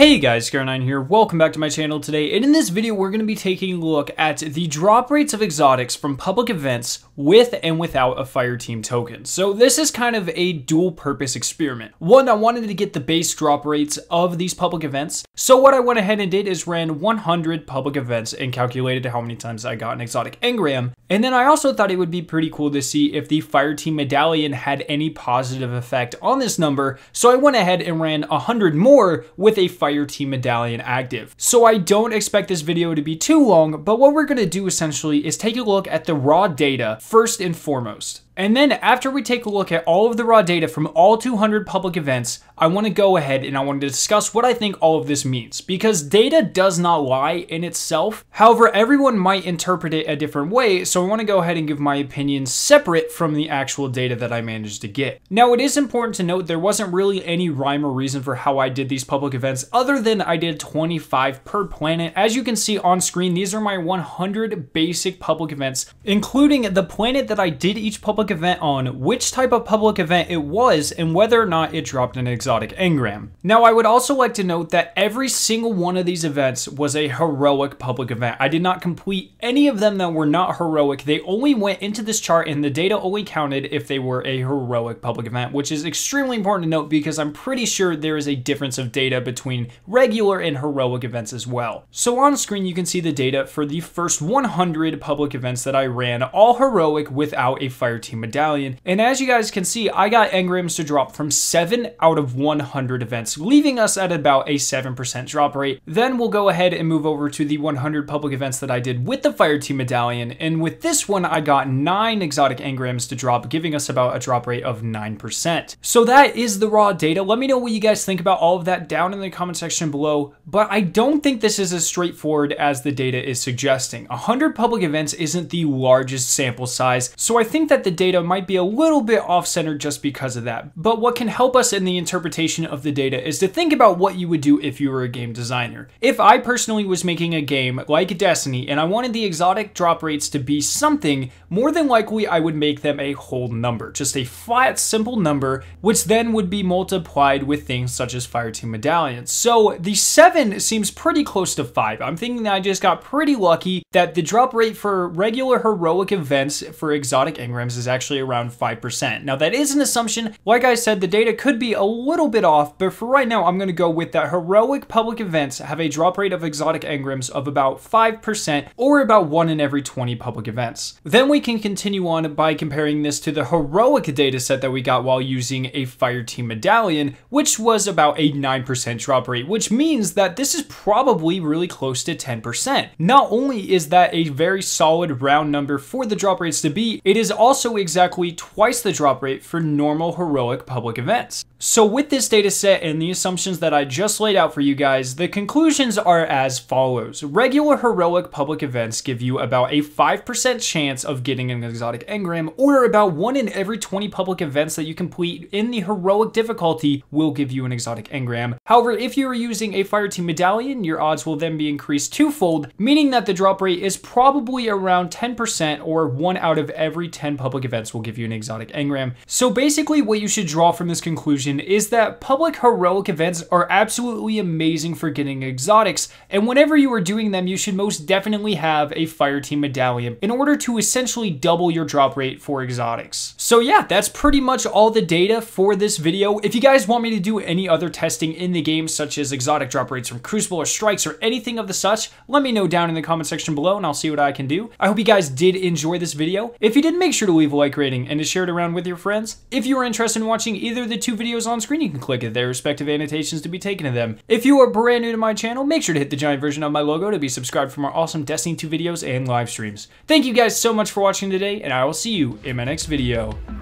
Hey guys, Scar9 here, welcome back to my channel today, and in this video we're going to be taking a look at the drop rates of exotics from public events with and without a Fireteam token. So this is kind of a dual purpose experiment. One, I wanted to get the base drop rates of these public events, so what I went ahead and did is ran 100 public events and calculated how many times I got an exotic engram, and then I also thought it would be pretty cool to see if the Fireteam medallion had any positive effect on this number, so I went ahead and ran 100 more with a Fireteam medallion active. So I don't expect this video to be too long, but what we're going to do essentially is take a look at the raw data first and foremost. And then after we take a look at all of the raw data from all 200 public events, I want to go ahead and I want to discuss what I think all of this means, because data does not lie in itself. However, everyone might interpret it a different way, so I want to go ahead and give my opinion separate from the actual data that I managed to get. Now, it is important to note there wasn't really any rhyme or reason for how I did these public events other than I did 25 per planet. As you can see on screen, these are my 100 basic public events, including the planet that I did each public event on, which type of public event it was, and whether or not it dropped an exotic engram. Now, I would also like to note that every single one of these events was a heroic public event. I did not complete any of them that were not heroic. They only went into this chart and the data only counted if they were a heroic public event, which is extremely important to note because I'm pretty sure there is a difference of data between regular and heroic events as well. So on screen you can see the data for the first 100 public events that I ran, all heroic without a Fireteam medallion, and as you guys can see, I got engrams to drop from 7 out of 100 events, leaving us at about a 7% drop rate. Then we'll go ahead and move over to the 100 public events that I did with the Fireteam medallion, and with this one I got 9 exotic engrams to drop, giving us about a drop rate of 9%. So that is the raw data. Let me know what you guys think about all of that down in the comment section below, but I don't think this is as straightforward as the data is suggesting. 100 public events isn't the largest sample size, so I think that the data might be a little bit off-centered just because of that. But what can help us in the interpretation of the data is to think about what you would do if you were a game designer. If I personally was making a game like Destiny and I wanted the exotic drop rates to be something, more than likely I would make them a whole number, just a flat, simple number, which then would be multiplied with things such as Fireteam medallions. So the 7 seems pretty close to 5. I'm thinking that I just got pretty lucky that the drop rate for regular heroic events for exotic engrams is actually around 5%. Now that is an assumption. Like I said, the data could be a little bit off, but for right now I'm going to go with that heroic public events have a drop rate of exotic engrams of about 5%, or about 1 in every 20 public events. Then we can continue on by comparing this to the heroic data set that we got while using a Fireteam medallion, which was about a 9% drop rate, which means that this is probably really close to 10%. Not only is that a very solid round number for the drop rates to be, it is also exactly twice the drop rate for normal heroic public events. So with this data set and the assumptions that I just laid out for you guys, the conclusions are as follows. Regular heroic public events give you about a 5% chance of getting an exotic engram, or about 1 in every 20 public events that you complete in the heroic difficulty will give you an exotic engram. However, if you are using a Fireteam medallion, your odds will then be increased twofold, meaning that the drop rate is probably around 10%, or 1 out of every 10 public events will give you an exotic engram. So basically what you should draw from this conclusion is that public heroic events are absolutely amazing for getting exotics, and whenever you are doing them, you should most definitely have a Fireteam medallion in order to essentially double your drop rate for exotics. So yeah, that's pretty much all the data for this video. If you guys want me to do any other testing in the game, such as exotic drop rates from Crucible or Strikes or anything of the such, let me know down in the comment section below and I'll see what I can do. I hope you guys did enjoy this video. If you did, make sure to leave a like rating and to share it around with your friends. If you are interested in watching either of the 2 videos on screen, you can click their respective annotations to be taken to them. If you are brand new to my channel, make sure to hit the giant version of my logo to be subscribed for more awesome Destiny 2 videos and live streams. Thank you guys so much for watching today, and I will see you in my next video.